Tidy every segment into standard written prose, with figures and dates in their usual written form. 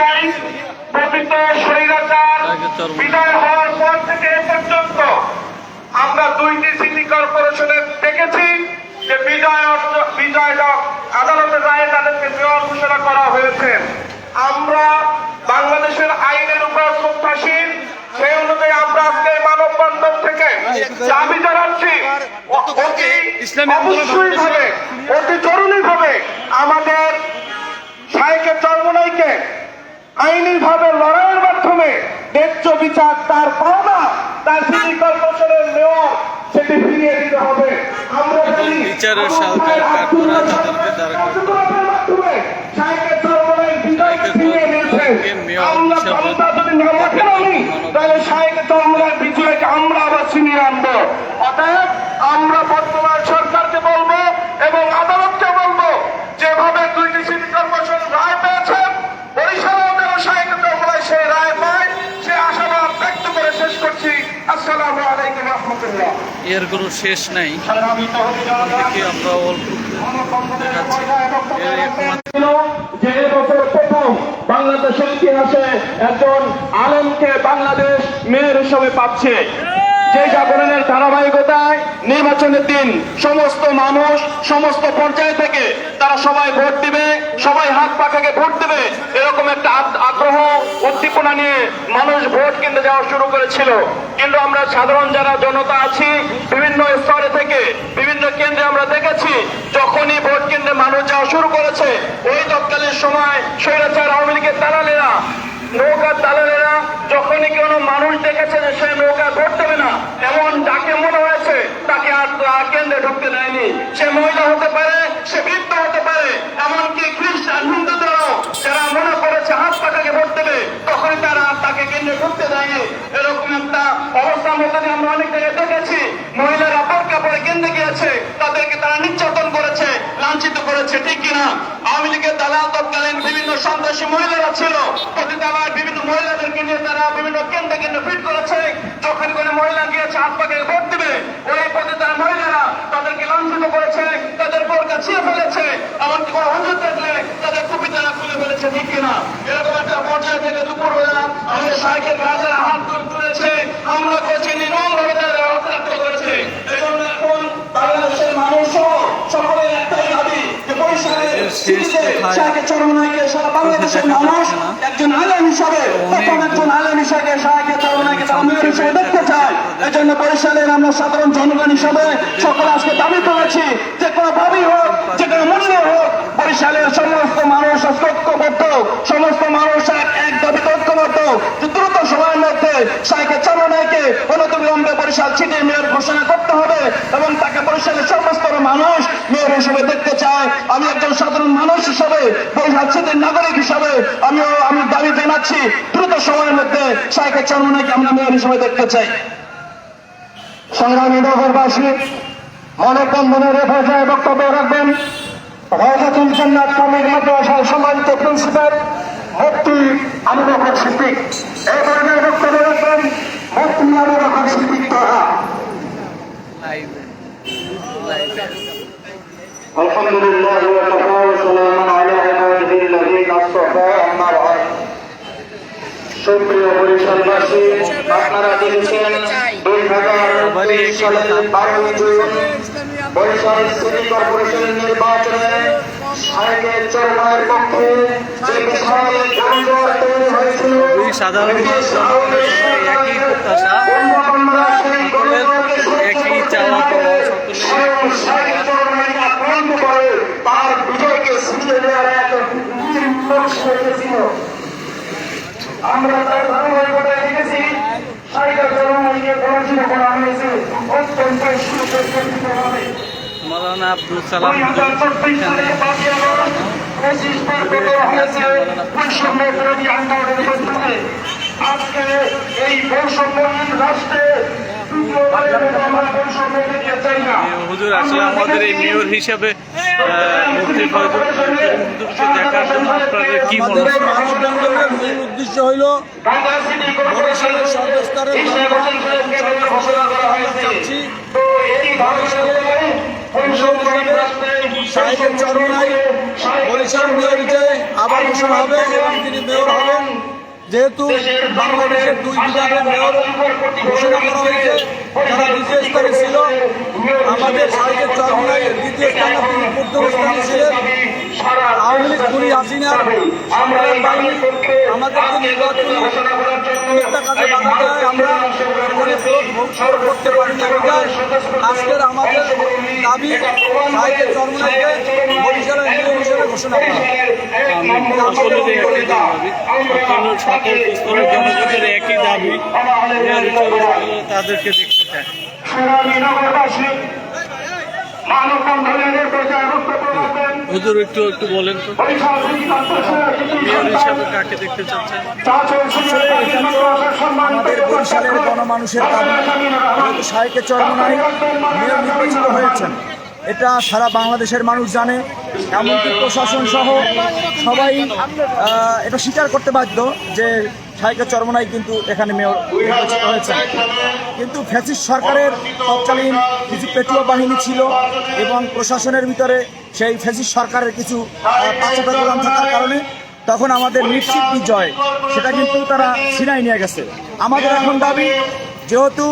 চাই, প্রকৃত স্বৈরাচার বিদায় হওয়ার পর থেকে এ পর্যন্ত আমরা 2টি সিটি কর্পোরেশনে দেখেছি যে বিজয় আদালতের রায়ে তাদেরকে মেয়র ঘোষণা করা হয়েছে। আমরা বাংলাদেশের আইনের উপর শ্রদ্ধাশীল, সেই অনুযায়ী আমরা আজকে মানববন্ধন থেকে দাবি জানাচ্ছি অবশ্যই ভাবে অতি জরুরি ভাবে আমাদের শায়েখে চরমোনাইকে আইনি ভাবে লড়াইয়ের মাধ্যমে ন্যায্য বিচার তার পাওনা, তার সিটি কর্পোরেশনের মেয়র সেটি ফিরিয়ে দিতে হবে। আমরা বিচারের সরকার কাঠগড়া তাদেরকে দ্বারা মাধ্যমে শায়েখে চরমোনাই বিজয়কে ফিরিয়ে দিয়েছে। আমরা ক্ষমতা যদি না রাখেন তাহলে শায়েখে চরমোনাই বিজয়কে আমরা আবার ছিনিয়ে আনবো। অতএব আমরা বর্তমান সরকারকে বলবো এবং আদালতকে বলবো, যেভাবে 2টি সিটি কর্পোরেশন রায় পেয়েছেন, বরিশালেও যেন শায়েখে চরমোনাই সেই রায় পায়, সে আশাবাদ ব্যক্ত করে শেষ করছি। আসসালামু আলাইকুম ওয়া রাহমাতুল্লাহ। এর কোনো শেষ নাই, দেখি আমরা অল্প দেখাচ্ছি। যে বছর প্রথম বাংলাদেশের ইতিহাসে একজন আলেমকে বাংলাদেশ মেয়র হিসেবে পাচ্ছে। যে জাগরণের ধারাবাহিকতায় নির্বাচনের দিন সমস্ত মানুষ সমস্ত পর্যায় থেকে তারা সবাই ভোট দিবে, সবাই হাত পাখাকে ভোট দেবে, এরকম একটা আগ্রহ উদ্দীপনা নিয়ে মানুষ ভোট কিনতে যাওয়া শুরু করেছিল। কিন্তু আমরা সাধারণ যারা জনতা আছি বিভিন্ন স্তরে থেকে বিভিন্ন কেন্দ্রে আমরা দেখেছি, যখনই ভোট কেন্দ্রে মানুষ যাওয়া শুরু করেছে, ওই তৎকালীন সময় স্বৈরাচার আওয়ামী লীগের দালালেরা, নৌকার দালালেরা যখনই কোনো মানুষ দেখেছে যে সে নৌকা ভোট দেবে না, এমন ডাকে মনে হয়েছে তাকে আর কেন্দ্রে ঢুকতে দেয়নি। সে মহিলা হতে পারে, সে বৃদ্ধ হতে পারে, এমনকি খ্রিস্টান হিন্দুদেরও যারা মনে করেছে হাত পাখাকে ভোট দেবে, তখনই তারা তাকে কেন্দ্রে ঢুকতে দেয়নি। এরকম একটা অবস্থার মধ্যে আমরা অনেক জায়গায় দেখেছি, মহিলারা বোরকা পরে কেন্দ্রে গিয়েছে, তাদেরকে তারা নির্যাতন করেছে, লাঞ্ছিত করেছে, ঠিক কিনা? আওয়ামী লীগের দালাল তৎকালীন বিভিন্ন সন্ত্রাসী মহিলারা ছিল, প্রতিদাবায় বিভিন্ন মহিলাদেরকে নিয়ে তারা বিভিন্ন কেন্দ্রে কেন্দ্রে ফিট করেছে। যখন কোনো মহিলা গিয়েছে হাত পাকে ভোট দেবে, ওই প্রতিদার মহিলারা তাদেরকে লাঞ্ছিত করেছে, তাদের বোরকা ছিঁড়ে ফেলেছে, এমনকি কোনো হুজুর দেখলে তাদের টুপি তারা খুলে ফেলেছে, ঠিক কিনা? এরকম একটা পর্যায়ে থেকে দুপুরবেলা আমাদের শায়েখের গাছের হাত তুলেছে, হামলা করেছে, নির্মমভাবে তারা রক্তাক্ত করেছে। এই জন্য এখন বাংলাদেশের মানুষ সকলের একটাই দাবি যে বরিশালের শায়েখে চরমোনাইকে সারা বাংলাদেশের মানুষ একজন আলেম হিসাবে, প্রথম একজন আলেম হিসাবে শায়েখে চরমোনাইকে তারা মেয়র হিসেবে দেখতে চায়। এই জন্য বরিশালের আমরা সাধারণ জনগণ হিসাবে সকলে আজকে দাবি করেছি, যে কোনো ভাবেই হোক, যে কোনো মূল্যে হোক, বরিশালের সমস্ত মানুষ ঐক্যবদ্ধ, সমস্ত মানুষ এক দাবিতে ঐক্যবদ্ধ যে দ্রুত সময়ের মধ্যে শায়েখে চরমোনাইকে অনতিবিলম্বে বরিশাল সিটি মেয়র ঘোষণা করতে হবে এবং তাকে বরিশালের সমস্ত মানুষ মেয়র হিসেবে দেখতে চায়। আমি একজন সাধারণ মানুষ হিসাবে, বরিশাল সিটির নাগরিক হিসাবে আমি দাবি জানাচ্ছি, দ্রুত সময়ের মধ্যে শায়েখে চরমোনাইকে আমরা মেয়র হিসেবে দেখতে চাই। সংগ্রামী নগরবাসী, মানববন্ধনের এ পর্যায়ে বক্তব্য রাখবেন রওজাতুল জান্নাত কামিল মাদ্রাসার সম্মানিত প্রিন্সিপাল মুফতি আবু বকর সিদ্দিক। এই পর্যায়ে বক্তব্য রাখবেন মুফতি আবু বকর সিদ্দিক তোহা। আলহামদুলিল্লাহ ওয়া কাফা ওয়া সালামুন আলা ইবাদিহিল্লাযীনা আসতাফা, আম্মা বা'দ। সুপ্রিয় বরিশালবাসী, আপনারা দেখছেন 2023 সালের 12 জুন বরিশাল সিটি কর্পোরেশন নির্বাচনে শায়েখে চরমোনাইয়ের পক্ষে যে বিশাল জনজোয়ার তৈরি হয়েছিল, সাধারণ একই প্রত্যাশা, একই চাওয়া পাওয়া, তার বিজয়কে ছিনিয়ে নেওয়ার এক ছিল। আমরা তার ধারাবাহিকতায় দেখেছি শায়েখে চরমোনাইকে পরাজিত করা হয়েছে অত্যন্ত সুপরিকল্পিতভাবে। মাওলানা আব্দুল সালাম আজকে এই বৈষম্যহীন রাষ্ট্রে হুজুর আসলে আমাদের এই মেয়র হিসাবে মুফতি ফয়জুল হুজুরকে দেখার জন্য আপনাদের কি মনে হয়? মূল উদ্দেশ্য হইল বরিশালের সর্বস্তরের শায়েখে চরমোনাই বরিশাল মেয়র আবার ঘোষণা হবে এবং তিনি মেয়র হবেন। যেহেতু বাংলাদেশের 2 বিভাগের মেয়র ঘোষণা করা হয়েছে, যারা দ্বিতীয় স্থানে ছিল, আমাদের সাহিত্যের চরমনাইয়ের দ্বিতীয় স্থানে তিনি প্রথম স্থানে ছিলেন। আওয়ামী লীগ খুনি হাসিনার সরকারের বাহিনী আমাদেরকে নির্বাচনী একটা কাজে বাধা দেয়, আমরা সেখানে ভোট করতে পারি না। বিধায় আজকের আমাদের দাবি সাহিত্যের চরমনাইকে বরিশালের মেয়র হিসেবে ঘোষণা করা। সকলেরই একই দাবি, সকল স্তরের জনগণের একই দাবি, তাদেরকে দেখতে চায়। হুজুর একটু বলেন তো, মেয়র হিসাবে কাকে দেখতে চাচ্ছেন? আমাদের বরিশালের গণমানুষের দাবি, যেহেতু সাহিত্যের চরমনাই মেয়র নির্বাচিত হয়েছেন, এটা সারা বাংলাদেশের মানুষ জানে, এমনকি প্রশাসন সহ সবাই এটা স্বীকার করতে বাধ্য যে সাহিত্যের চরমনাই কিন্তু এখানে মেয়র নির্বাচিত হয়েছে। কিন্তু ফ্যাসিস্ট সরকারের তৎকালীন কিছু পেটুয়া বাহিনী ছিল এবং প্রশাসনের ভিতরে সেই ফ্যাসিস্ট সরকারের কিছু পাচাটা প্রদান থাকার কারণে তখন আমাদের নিশ্চিত বিজয় সেটা কিন্তু তারা ছিনাই নিয়ে গেছে। আমাদের এখন দাবি, যেহেতু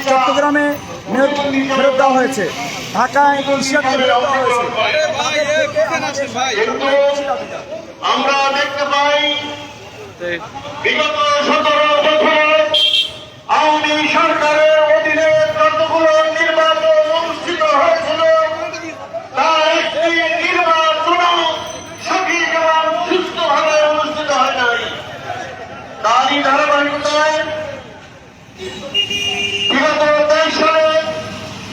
চট্টগ্রামে মেয়র ফেরত দেওয়া হয়েছে, ঢাকায় আমরা দেখতে পাই বিগত 17 বছরে আওয়ামী সরকারের অধীনে যতগুলো নির্বাচন অনুষ্ঠিত হয়েছিল, তার একটি নির্বাচন সঠিক এবং সুস্থভাবে অনুষ্ঠিত হয় নাই। তারই ধারাবাহিকতায় বিগত 23 সালে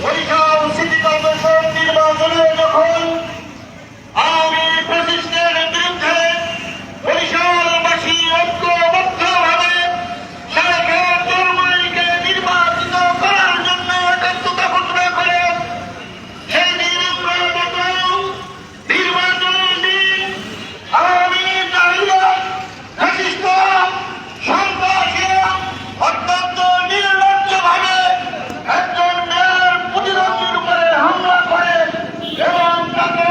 বরিশাল সিটি কর্পোরেশন নির্বাচনে যখন আওয়ামী ফ্যাসিস্টের বিরুদ্ধে বরিশালবাসী ঐক্যবদ্ধভাবে সাহেবের চরমনাইকে নির্বাচিত করার জন্য একাত্মতা ঘোষণা করে সেই নির্বাচনের দিন আওয়ামী জাহিলিয়াত ফ্যাসিস্ট সন্ত্রাসী অত্যন্ত নির্লজ্জভাবে একজন মেয়র প্রতিদ্বন্দ্বীর উপরে হামলা করে এবং তাকে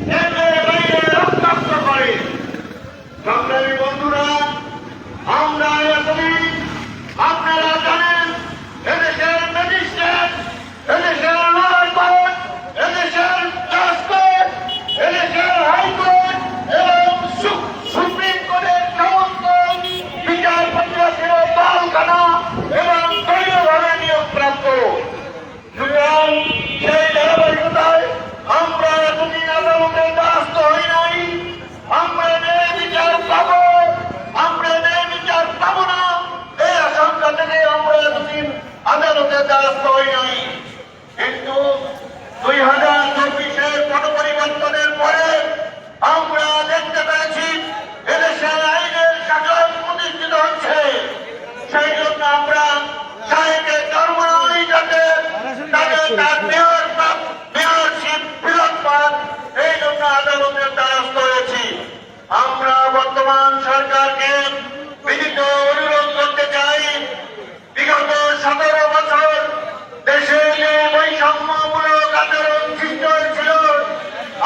দেশের বাইরে রক্তাক্ত করে। সংগ্রামী বন্ধুরা, আমরা এতদিন আপনারা জানেন এদেশের ম্যাজিস্ট্রেট, এদেশের লোয়ার কোর্ট, এদেশের জাজ কোর্ট, এদেশের হাইকোর্ট এবং সুপ্রিম কোর্টের সমস্ত বিচারপতিরা ছিল দলকানা এবং দলীয়ভাবে নিয়োগপ্রাপ্ত। সুতরাং সেই ধারাবাহিকতায় আমরা এতদিন আদালতের দ্বারস্থ হই নাই। আমরা ন্যায় বিচার পাবো, আমরা ন্যায় বিচার পাবো না, এই আশঙ্কা থেকে আমরা এতদিন আদালতের দ্বারস্থ হই নাই। কিন্তু 2024-এর পট পরিবর্তনের পরে আমরা দেখতে পেরেছি এদেশে আইনের শাসন প্রতিষ্ঠিত হচ্ছে। সেই জন্য আমরা সাহেবের চরমনাই যাতে তার মেয়রশিপ ফেরত পান, এই জন্য আদালতের দ্বারস্থ হয়েছি। আমরা বর্তমান সরকারকে বিনীত অনুরোধ করতে চাই, বিগত 17 বছর দেশে যে বৈষম্যমূলক আচরণ সৃষ্টি হয়েছিল,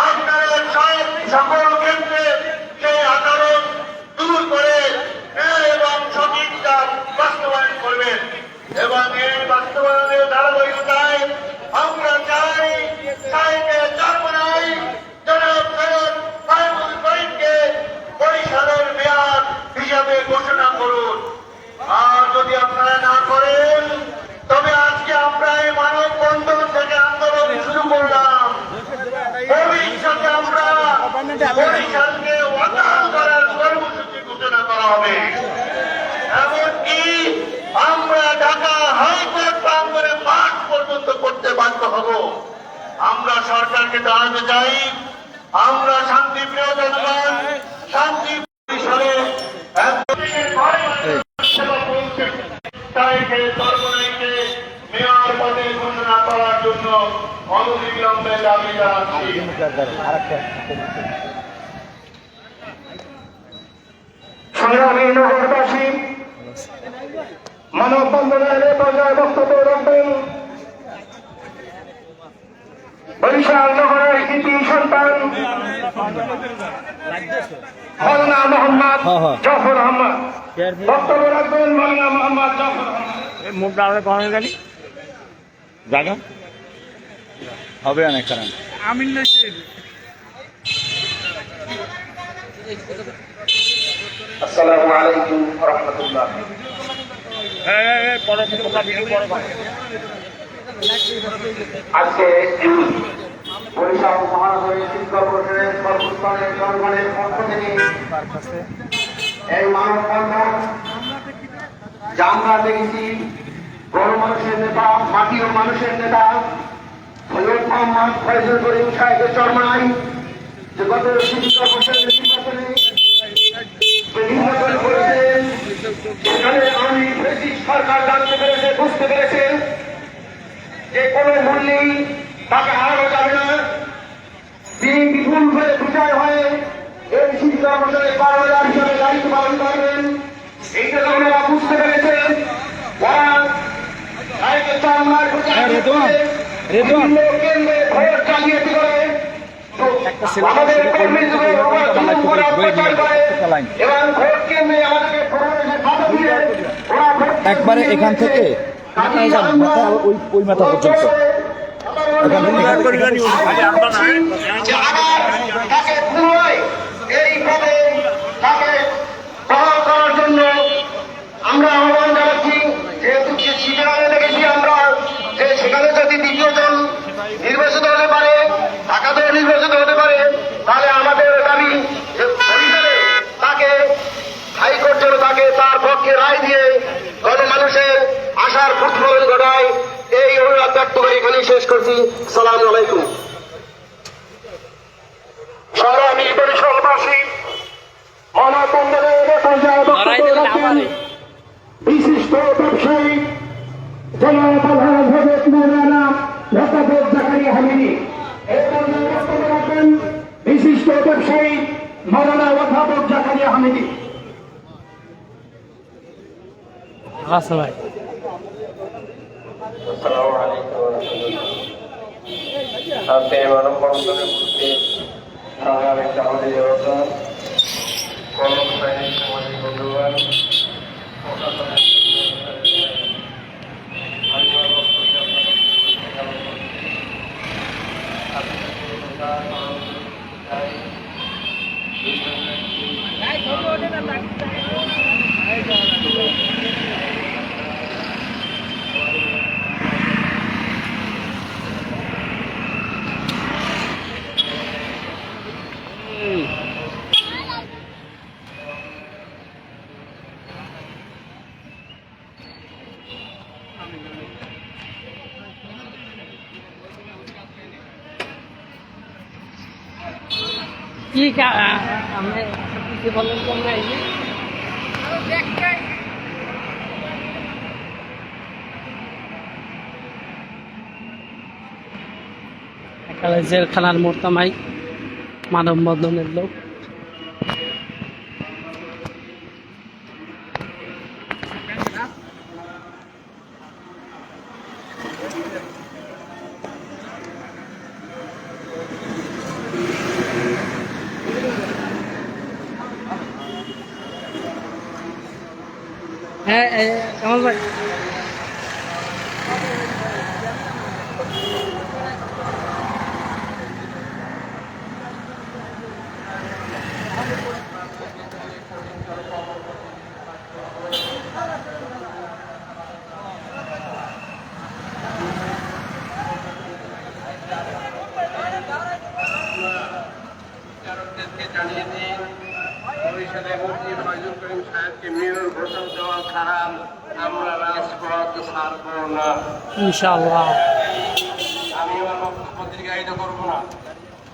আপনারা সকল ক্ষেত্রে সেই আচরণ দূর করে এবং সঠিকতা বাস্তবায়ন করবেন। এবং এই বাস্তবায়নের ধারাবাহিকতায় আমরা চাই সাহেবের চরমনাই জনাব সৈয়দ মাহমুদ করিমকে বরিশালের মেয়র হিসাবে ঘোষণা করুন। আর যদি আপনারা না করেন, তবে আজকে আমরা এই মানববন্ধন থেকে আন্দোলন শুরু করলাম। ভবিষ্যতে আমরা বরিশালকে অচল করার কর্মসূচি ঘোষণা করা হবে। এমনকি আমরা ঢাকা হাইকোর্ট প্রাঙ্গণে মাঠ পর্যন্ত করতে বাধ্য হব। আমরা সরকারকে জানাতে চাই, আমরা শান্তিপ্রিয় জনগণ, শান্তি বরিশালে চরমনাইকে মেয়র পদে ঘোষণা করার জন্য অনতিবিলম্বে দাবি জানাচ্ছি। সংগ্রামী নগরবাসী, মানববন্ধনের পর্যায়ে বক্তব্য রাখবেন বরিশাল নগরের কৃতি সন্তান মাওলানা মোহাম্মদ হ্যাঁ, হ্যাঁ। জাফর আহমদ। বক্তব্য রাখবেন মাওলানা মোহাম্মদ জাফর আহমদ। মুখটা আলাদা কখনো জানি জায়গা হবে অনেক কারণ আমিন নাসির আসসালামু আলাইকুম ওয়া রাহমাতুল্লাহ। আজকে বরিশাল মহানগরী সিটি কর্পোরেশনের সর্বস্তরের জনগণের পক্ষ থেকে এই মানববন্ধন যা আমরা দেখেছি, গণমানুষের নেতা, মাটি ও মানুষের নেতা সৈয়দ মোহাম্মদ ফয়জুল করিম সাহেবের চরমায় যে গত সিটি কর্পোরেশনের নির্বাচনে নির্বাচন করেছেন, সেখানে আমি ব্রিটিশ সরকার জানতে পেরেছে, বুঝতে পেরেছে যে কোনো মূল্যেই তাকে হারানো যাবে না। তিনি বিপুল হয়ে বিজয় হয়ে এই সিটি কর্পোরেশনের কর্মচারী হিসেবে দায়িত্ব পালন করবেন, এইটা ওনারা বুঝতে পেরেছেন। ওরা সাহেবের চরমার বিভিন্ন কেন্দ্রে ভোট জালিয়াতি করে, আমাদের কর্মীদের উপর অত্যাচার করে এবং ভোট কেন্দ্রে আমাদেরকে বাধা দিয়ে ওরা ভোট একবারে এখান থেকে ওই মাথা পর্যন্ত যে আবার তাকে পুনরায় এইভাবে তাকে বহাল করার জন্য আমরা আহ্বান জানাচ্ছি। যেহেতু সিটিআরে দেখেছি আমরা যে সেখানে যদি দ্বিতীয়জন নির্বাচিত হতে পারে, ঢাকাতেও নির্বাচিত হতে পারে, তাহলে আমাদের দাবি যে বরিশালে তাকে হাইকোর্ট যেন তাকে তার পক্ষে রায় দিয়ে গণমানুষের আশার প্রতিফলন ঘটায়, এই অনুরোধ ব্যক্ত করে এখানেই শেষ করছি। সালাম আলাইকুম। আমি বরিশালবাসী মানববন্ধনের পর্যায়ে বক্তব্য রাখেন বিশিষ্ট ব্যবসায়ী জনাব আলহাজ হযরত মাওলানা ওয়াকাফুর জাকারিয়া হামিদি। এই পর্যায়ে বক্তব্য রাখবেন বিশিষ্ট ব্যবসায়ী মাওলানা ওয়াকাফুর জাকারিয়া হামিদি। আচ্ছা ভাই আসসালামু আলাইকুম ওয়া রাহমাতুল্লাহ। আজকে মানববন্ধনে উপস্থিত সংগ্রামী সামাজিক জনতা, কর্মচারী, সামাজিক বন্ধুগণ, কি আমরা কিছু বললাম তো আমরা এই যে একালে জেলখানার মোর্তামাই মানববন্ধনের লোক হ্যাঁ কামাল ভাই জানিয়ে দিন বরিশালে মুফতি ফয়জুল করিম সাহেবকে মেয়র ঘোষণা দেওয়া ছাড়া আমরা রাজপথ ছাড়ব না। ইনশাআল্লাহ আমি আমার বক্তব্য দীর্ঘায়িত করবো না।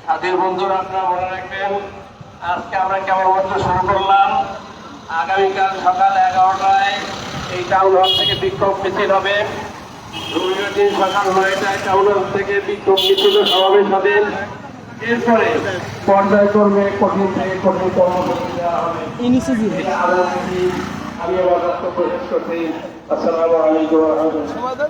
সাথীর বন্ধুরা, আপনারা মনে রাখবেন, আজকে আমরা কেবলমাত্র শুরু করলাম। আগামীকাল সকাল 11টায় এই টাউন হল থেকে বিক্ষোভ মিছিল হবে। রবিবার দিন সকাল 9টায় টাউন হল থেকে বিক্ষোভ মিছিল সমাবেশ হবে। এরপরে পর্যায়ক্রমে কঠিন থেকে কঠিন কর্মসূচি দেওয়া হবে। আমি আমার বক্তব্য শেষ করছি। আসসালামু আলাইকুম ওয়া রাহমাতুল্লাহ।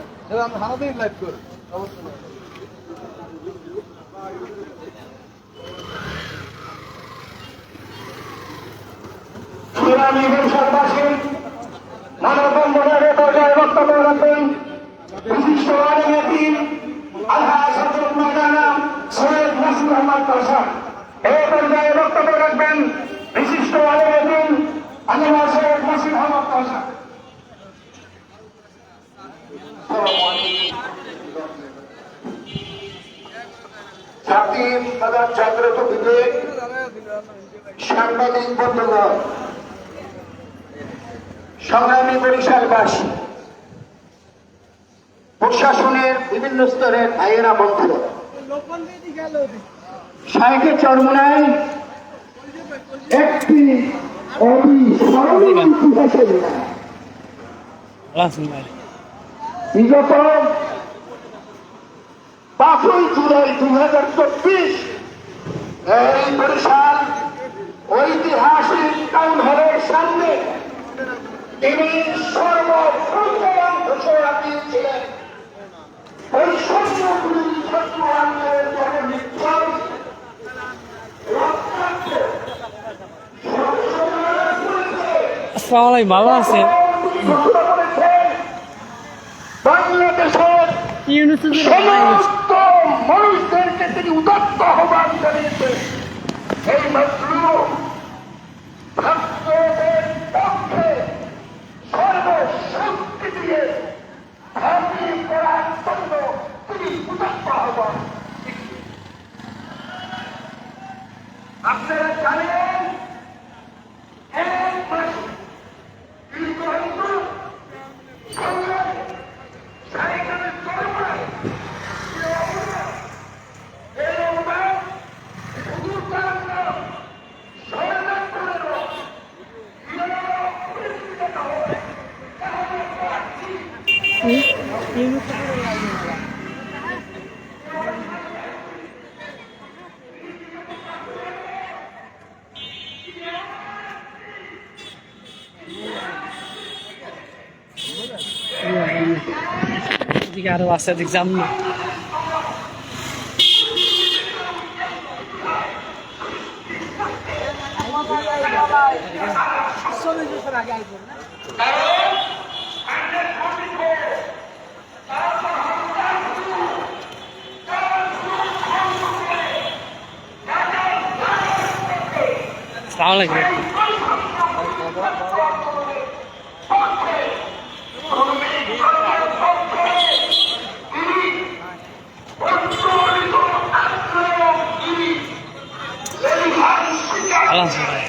সংগ্রামী বরিশালবাসী মানববন্ধনের পর্যায়ে বক্তব্য রাখবেন বিশিষ্ট আলেমী আলহাজ হযরত মাওলানা সৈয়দ নাসির আহমদ পাশা। এই পর্যায়ে বক্তব্য রাখবেন বিশিষ্ট আলেমী আল্লামা সৈয়দ নাসির আহমদ পাশা। জাতি তথা জাগ্রত বিবেক, সাংবাদিক বন্ধুগণ, সংগ্রামী বরিশালবাসী, প্রশাসনের বিভিন্ন স্তরের ভাইয়েরা বন্ধুরা, শাইখে চরমোনাই একটি অবিস্মরণীয় ইতিহাসের নাম। বিগত 5ই জুলাই 2024 এই বরিশাল ঐতিহাসিক টাউন হলের সামনে তিনি সর্বপ্রথম ঘোষণা দিয়েছিলেন বৈষম্যগুলি ছাত্র আন্দোলনের জননির্ভর আসসালামু আলাইকুম, ভালো আছেন? বাংলাদেশের ইউনুসের সমস্ত মানুষদেরকে তিনি উদাত্ত আহ্বান জানিয়েছেন এই মজলুম ছাত্রদের পক্ষে সর্বশক্তি দিয়ে ধাপি করার জন্য তিনি উদাত্ত আহ্বান। আপনারা জানেন এক মাস দীর্ঘায়িত সংগ্রামে সাইকেলের চরমায় এদিকে আরো আছে, এদিক যাম না। আসসালামু আলাইকুম। ভালো আছেন ভাই?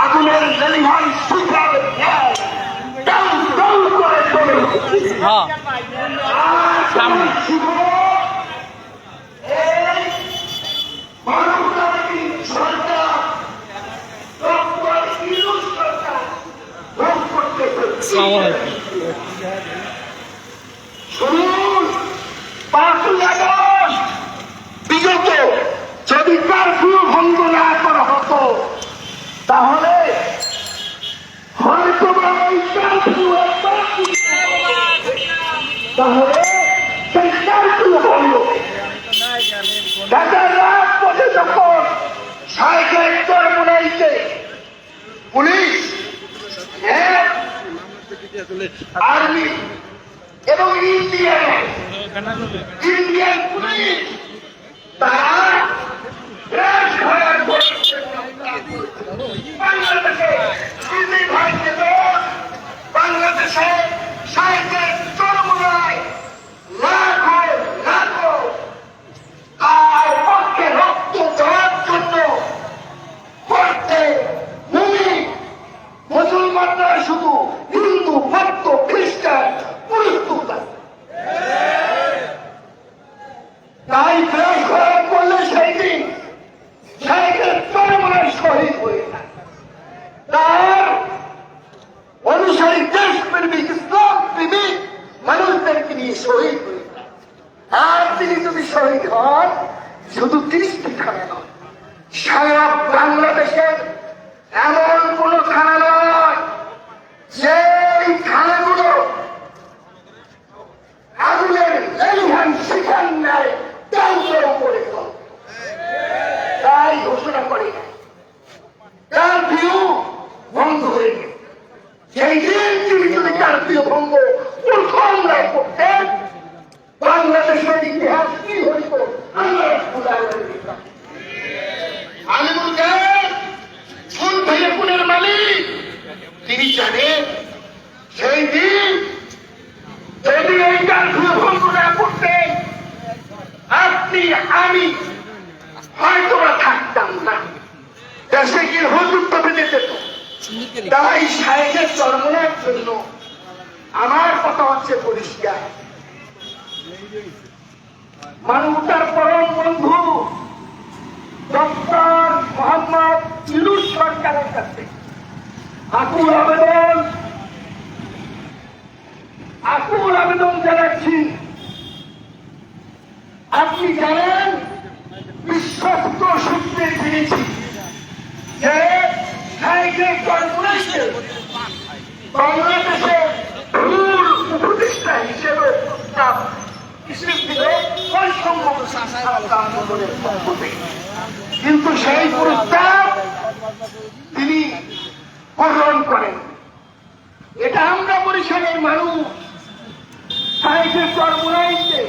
আগুনের লেলিহান শিখার করে চলে হ্যাঁ, সামনে। আসসালামু আলাইকুম। শুনুন, 5ই আগস্ট বিগত যদি কারফিউ ভঙ্গ না করা হতো তাহলে হয়তো বা ওই কারফিউ তাহলে সেই কারফিউ ভঙ্গ ঢাকার রাজপথে যখন সাইকেল চরমোনাইতে পুলিশ, আর্মি এবং ইন্ডিয়ান পুলিশ তারা দেশ ঘেরার করছে। বাংলাদেশে দিল্লি ভাইকে বাংলাদেশে সাইকেল চরমোনায় লাখো লাখো তার পক্ষে রক্ত দেওয়ার জন্য করতে মুসলমানরা শুধু হিন্দু, ভক্ত, খ্রিস্টান প্রস্তুত আছে। তাই দেশ ঘেরার করলে সেই দিন সাইকেল চরমোনায় শহীদ হয়ে যায়। তার অনুসারী দেশপ্রেমিক ইসলাম প্রেমিক মানুষদেরকে নিয়ে শহীদ হয়ে যায়। আর তিনি যদি শহীদ হন, শুধু 30টি থানা নয়, সারা বাংলাদেশের এমন কোন থানা নয় যেই থানাগুলো আমি হয়তো বা থাকতাম না, দেশে গিয়ে হুজুর তো বেঁধে যেত। তাই সাহেবের চরমনের জন্য আমার কথা হচ্ছে পরিষ্কার, মানবতার পরম বন্ধু ডক্টর মোহাম্মদ ইউনূস সরকারের কাছে আকুল আবেদন জানাচ্ছি। আপনি জানেন, বিশ্বস্ত সূত্রে পেয়েছি যে সাইকেল কর্পোরেশন বাংলাদেশের ভুল উপদেষ্টা হিসেবে প্রস্তাব দিল বৈষম্য আন্দোলনের পক্ষ থেকে। কিন্তু সেই প্রস্তাব তিনি গ্রহণ করেন। এটা আমরা বরিশালের মানুষ সাইকেল কর্পোরেশনে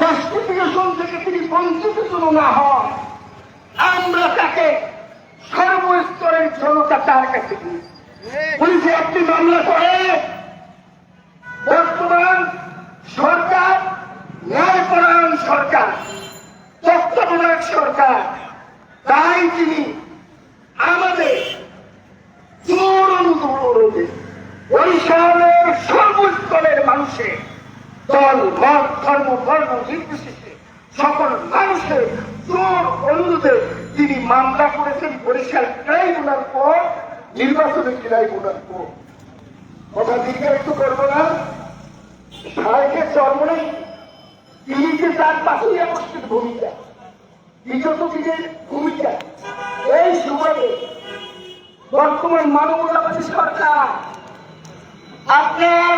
জাস্টিফিকেশন থেকে তিনি বঞ্চিত যেন না হন, আমরা তাকে সর্বস্তরের জনতা তার কাছে দিই। পুলিশে আপনি মামলা করে বর্তমান সরকার ন্যায়পরায়ণ সরকার, তত্ত্বাবধায়ক সরকার, তাই তিনি আমাদের জোর অনুরোধে বরিশালের সর্বস্তরের মানুষের দল মত ধর্ম বর্ণ নির্বিশেষে সকল মানুষের জোর অনুরোধে তিনি মামলা করেছেন বরিশাল ট্রাইব্যুনাল কোর্ট, নির্বাচনী ট্রাইব্যুনাল কোর্ট। কথা দীর্ঘায়িত করবো না, সাহেবের চরমনে তিনি যে তার পাশেই অবস্থিত ভূমিকা, বিগত দিনের ভূমিকা, এই সুবাদে বর্তমান মানবতাবাদী সরকার আপনার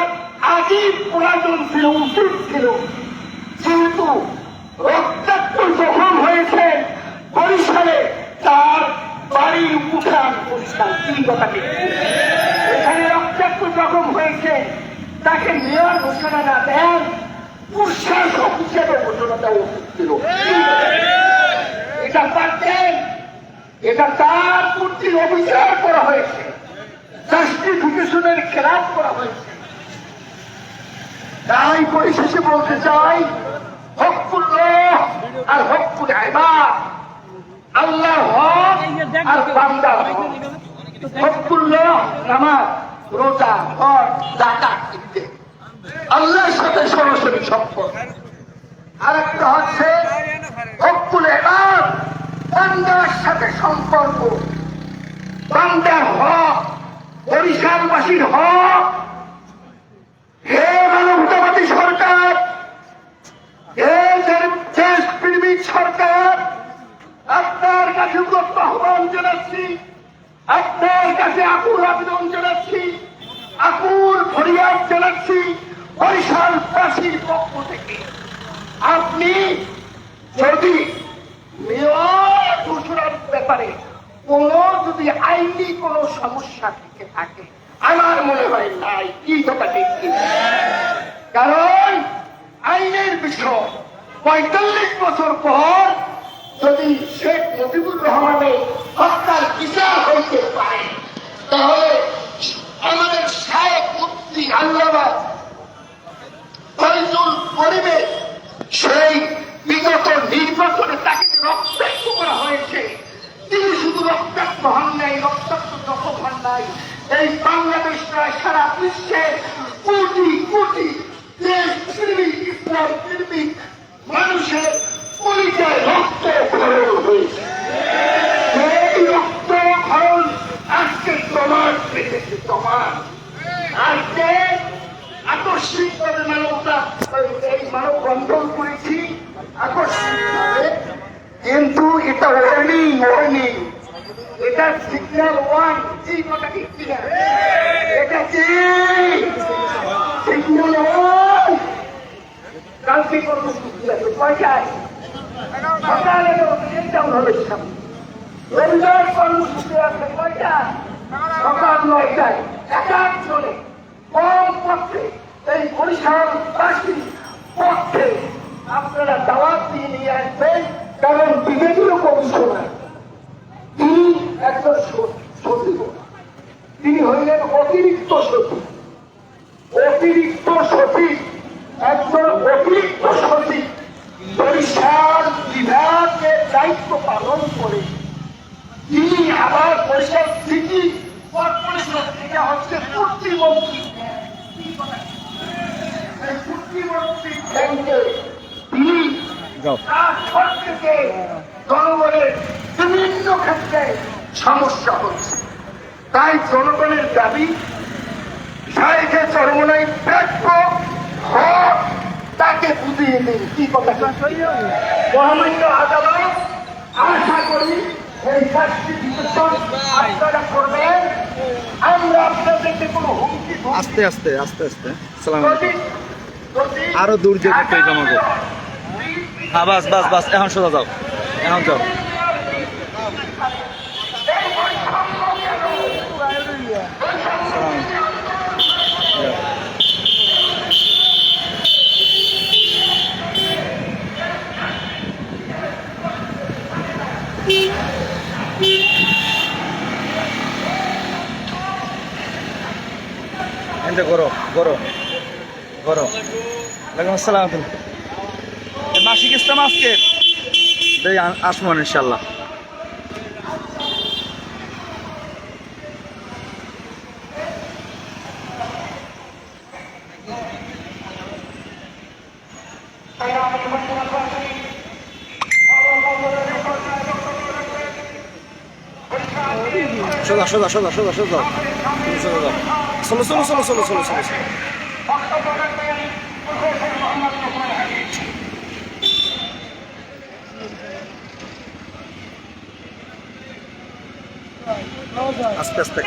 আগেই প্রয়োজন ছিল, উচিত ছিল, যেহেতু রক্তাক্ত জখম হয়েছে বরিশালে, তার বাড়ির উঠান বরিশাল তিন কথাটি এখানে রক্তাক্ত জখম হয়েছে, তাকে মেয়র ঘোষণা না দেন প্রশাসক হিসেবে ঘোষণা দেওয়া উচিত ছিল। এটা পারতেন, এটা তার প্রতি অবিচার করা হয়েছে, জাস্টিফিকেশনের খেলাপ করা হয়েছে। তাই পরিশেষে বলতে চাই, হকুল্লাহ আর হকুল ইবাদ, আল্লাহর হক আর বান্দার হক। হকুল্লাহ নামাজ, রোজা, হজ, যাকাত ইত্যাদি আল্লাহর সাথে সরাসরি সম্পর্ক। আরেকটা হচ্ছে হকুল ইবাদ, বান্দার সাথে সম্পর্ক, বান্দার হক, বরিশালবাসীর হক। হে মানবতাবাদী সরকার, হে দেশপ্রেমিক সরকার, আপনার কাছে উদ্যত আহ্বান জানাচ্ছি, আপনার কাছে আকুল আবেদন জানাচ্ছি, আকুল ফরিয়াদ জানাচ্ছি বরিশালবাসীর পক্ষ থেকে। আপনি যদি মেয়র ঘোষণার ব্যাপারে যদি আইনি কোনো সমস্যা থেকে থাকে, আমার মনে হয় নাই, কি কথা ঠিক, কারণ আইনের বিষয় ৪৫ বছর পর যদি শেখ মুজিবুর রহমানের হত্যার বিচার হইতে পারে, তাহলে আমাদের শায়েখ মুফতি আল্লামা ফয়জুল করিমের সেই বিগত নির্বাচনে তাকে যে রক্তাক্ত করা হয়েছে, তিনি শুধু রক্তাক্ত হন নাই, রক্তাক্ত জখম হন নাই, এই বাংলাদেশ নয় সারা বিশ্বের কোটি কোটি দেশপ্রেমিক ইসলাম প্রেমিক মানুষের পরিচয় রক্ত খরণ হয়েছে। এই রক্ত খরণ আজকে প্রমাণ পেয়েছে, প্রমাণ। আজকে আকস্মিকভাবে মানবতা এই মানববন্ধন করেছি আকস্মিকভাবে, কিন্তু এটা ওয়ার্নিং, এটা সিগন্যাল ওয়ান। এই কথা ঠিক কিনা? এটা কি সিগন্যাল ওয়ান? কালকে কর্মসূচি আছে কয়টায়? সকালে টাউন হলের সামনে। রবিবার কর্মসূচি আছে কয়টা? সকাল ৯টায়। একাক চলে কম পক্ষে এই বরিশালবাসীর পক্ষে আপনারা দাওয়াত দিয়ে নিয়ে আসবেন, কারণ বিজেপির কমিশনার তিনি একজন সচিব, তিনি হইলেন অতিরিক্ত সচিব। একজন অতিরিক্ত সচিব বরিশাল বিভাগ ব্যাংকে তিনি যাও। তার সরকারকে জনগণের বিভিন্ন ক্ষেত্রে সমস্যা হচ্ছে। তাই জনগণের দাবি শাইখে চরমোনাই প্রাপ্য হক তাকে বুঝিয়ে দিন। কি কথা মহামান্য আদালত আশা করি এই শাস্তি বিশ্লেষণ আপনারা করবেন। আমরা আপনাদেরকে কোনো হুমকি আস্তে আস্তে আস্তে আস্তে সালাম যদি- যদি আরো দূর দিয়ে দিতে হইবে আমাকে। হ্যাঁ বাস বাস বাস, এখন সোজা যাও, এখন যাও। এনতে করো করো করো। ওয়ালাইকুম আসসালাম। মাসিক ইসলাম আজকে আসবো ইনশাল্লাহ। সোজা সোজা সোজা সোজা সোজা সোজা যাও। চলো চলো চলো চলো চলো চলো চলো। আস্তে আস্তে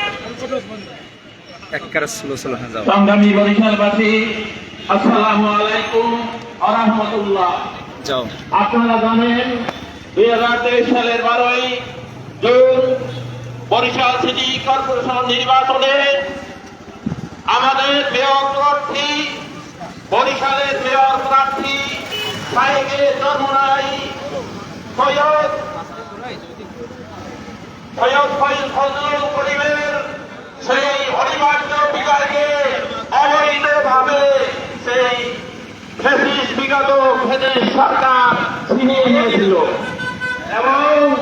একবারে স্লো স্লো হয়ে যাও। সংগ্রামী বরিশালবাসী, আসসালামু আলাইকুম ওয়া রাহমাতুল্লাহ। যাও। আপনারা জানেন 2023 সালের 12ই জুন বরিশাল সিটি কর্পোরেশন নির্বাচনে আমাদের মেয়র প্রার্থী, বরিশালের মেয়র প্রার্থী শাইখে চরমোনাই সৈয়দ ফজলুল করিমের সেই অনিবার্য বিকারকে অবৈধভাবে সেই ফ্যাসিস্ট বিগত ফ্যাসিস্ট সরকার ছিনিয়ে নিয়েছিল এবং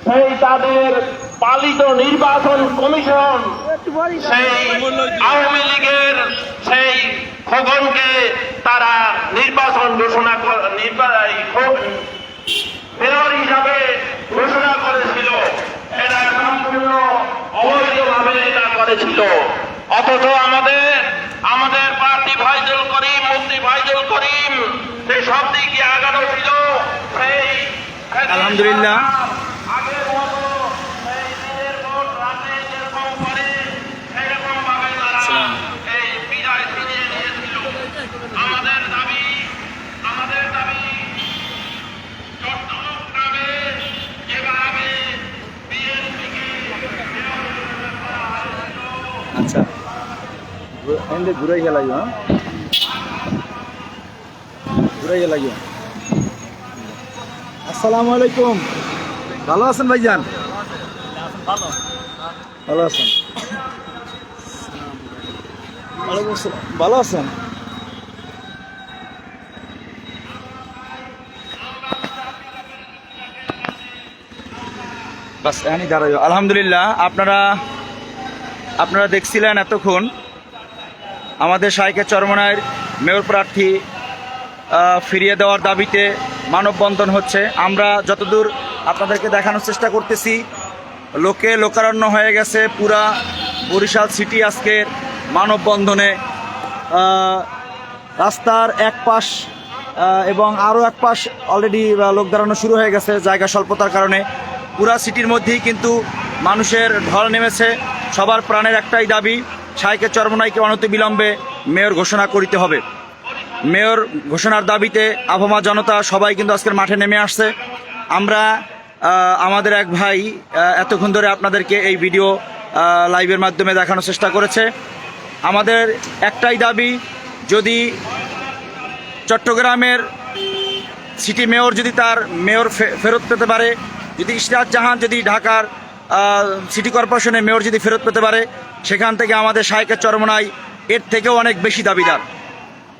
সেই তাদের পালিত নির্বাচন কমিশন সেই আওয়ামী লীগের সেই খগনকে তারা নির্বাচন ঘোষণা মেয়র হিসাবে ঘোষণা করেছিল। এটা সম্পূর্ণ অবৈধভাবে এটা করেছিল। অথচ আমাদের প্রার্থী ফাইজুল করিম, মুফতি ফাইজুল করিম সেই সব দিকে আগানো ছিল। সেই আলহামদুলিল্লাহ। আগের মতো এই দিনের পর রাতে যেরকম করে সেরকম ভাবে তারা এই বিদায় ছিনিয়ে নিয়েছিল। আমাদের দাবি চট্টগ্রামে যেভাবে বিএনপিকে আচ্ছা এন্ডে ঘুরাই গেলাইও, হ্যাঁ ঘুরাই গেলাইও। আসসালামু আলাইকুম। ভালো আছেন ভাইজান? ভালো আছেন? ওয়ালাইকুম আসসালাম। ভালো আছেন? বাস এখানেই দাঁড়াইও। আলহামদুলিল্লাহ, আপনারা দেখছিলেন এতক্ষণ আমাদের শাইখে চরমোনাইর মেয়র প্রার্থী ফিরিয়ে দেওয়ার দাবিতে মানববন্ধন হচ্ছে। আমরা যতদূর আপনাদেরকে দেখানোর চেষ্টা করতেছি, লোকারণ্য হয়ে গেছে পুরা বরিশাল সিটি আজকের মানববন্ধনে। রাস্তার এক পাশ এবং আরও এক পাশ অলরেডি লোক দাঁড়ানো শুরু হয়ে গেছে জায়গা স্বল্পতার কারণে। পুরা সিটির মধ্যেই কিন্তু মানুষের ঢল নেমেছে। সবার প্রাণের একটাই দাবি, শাইখে চরমোনাইকে অনতিবিলম্বে মেয়র ঘোষণা করিতে হবে। মেয়র ঘোষণার দাবিতে আভমা জনতা সবাই কিন্তু আজকের মাঠে নেমে আসছে। আমরা আমাদের এক ভাই এতক্ষণ ধরে আপনাদেরকে এই ভিডিও লাইভের মাধ্যমে দেখানোর চেষ্টা করেছে। আমাদের একটাই দাবি, যদি চট্টগ্রামের সিটি মেয়র যদি তার মেয়র ফেরত পেতে পারে, যদি ইশরাত জাহান যদি ঢাকার সিটি কর্পোরেশনের মেয়র যদি ফেরত পেতে পারে, সেখান থেকে আমাদের শাইখে চরমোনাই এর থেকেও অনেক বেশি দাবিদার।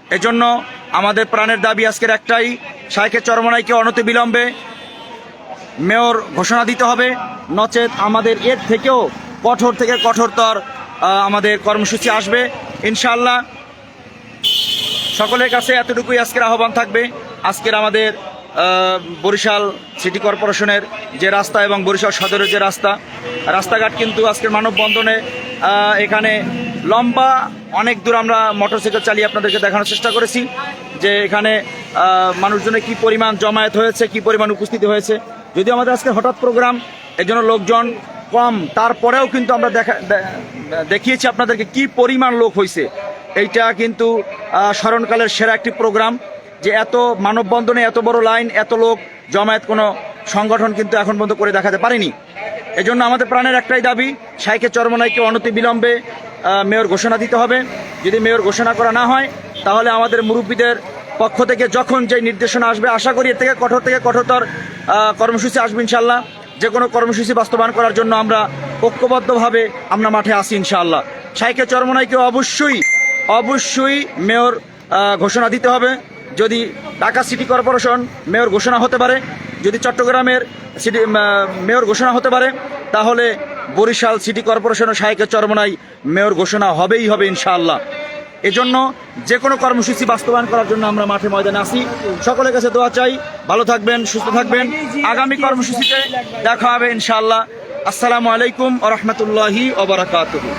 এজন্য আমাদের প্রাণের দাবি আজকের একটাই, শাইখে চরমোনাইকে অনতিবিলম্বে মেয়র ঘোষণা দিতে হবে, নচেত আমাদের এর থেকেও কঠোর থেকে কঠোরতর আমাদের কর্মসূচি আসবে ইনশাআল্লাহ। সকলের কাছে এতটুকুই আজকের আহ্বান থাকবে। আজকের আমাদের বরিশাল সিটি কর্পোরেশনের যে রাস্তা এবং বরিশাল সদরের যে রাস্তাঘাট কিন্তু আজকের মানববন্ধনে এখানে লম্বা অনেক দূর আমরা মোটরসাইকেল চালিয়ে আপনাদেরকে দেখানোর চেষ্টা করেছি যে এখানে মানুষজনের কি পরিমাণ জমায়েত হয়েছে, কি পরিমাণ উপস্থিতি হয়েছে। যদিও আমাদের আজকে হঠাৎ প্রোগ্রাম, এর জন্য লোকজন কম, তারপরেও কিন্তু আমরা দেখিয়েছি আপনাদেরকে কি পরিমাণ লোক হয়েছে। এইটা কিন্তু স্মরণকালের সেরা একটি প্রোগ্রাম, যে এত মানববন্ধনে এত বড় লাইন, এত লোক জমায়েত কোনো সংগঠন কিন্তু এখন পর্যন্ত করে দেখাতে পারেনি। এজন্য আমাদের প্রাণের একটাই দাবি, শাইখে চরমনাইকে অনতি বিলম্বে মেয়র ঘোষণা দিতে হবে। যদি মেয়র ঘোষণা করা না হয় তাহলে আমাদের মুরব্বীদের পক্ষ থেকে যখন যে নির্দেশনা আসবে, আশা করি এর থেকে কঠোরতর কর্মসূচি আসবে ইনশাল্লাহ। যে কোনো কর্মসূচি বাস্তবায়ন করার জন্য আমরা ঐক্যবদ্ধভাবে আমরা মাঠে আসি ইনশাআল্লাহ। শাইখে চরমনাইকে অবশ্যই মেয়র ঘোষণা দিতে হবে। যদি ঢাকা সিটি কর্পোরেশন মেয়র ঘোষণা হতে পারে, যদি চট্টগ্রামের সিটি মেয়র ঘোষণা হতে পারে, তাহলে বরিশাল সিটি কর্পোরেশন ও শাইখে চরমনাই মেয়র ঘোষণা হবেই হবে ইনশাআল্লাহ। এজন্য যে কোনো কর্মসূচি বাস্তবায়ন করার জন্য আমরা মাঠে ময়দানে আসি। সকলের কাছে দোয়া চাই, ভালো থাকবেন, সুস্থ থাকবেন। আগামী কর্মসূচিতে দেখা হবে ইনশাআল্লাহ। আসসালামু আলাইকুম ওয়া রাহমাতুল্লাহি ওয়া বারাকাতুহু।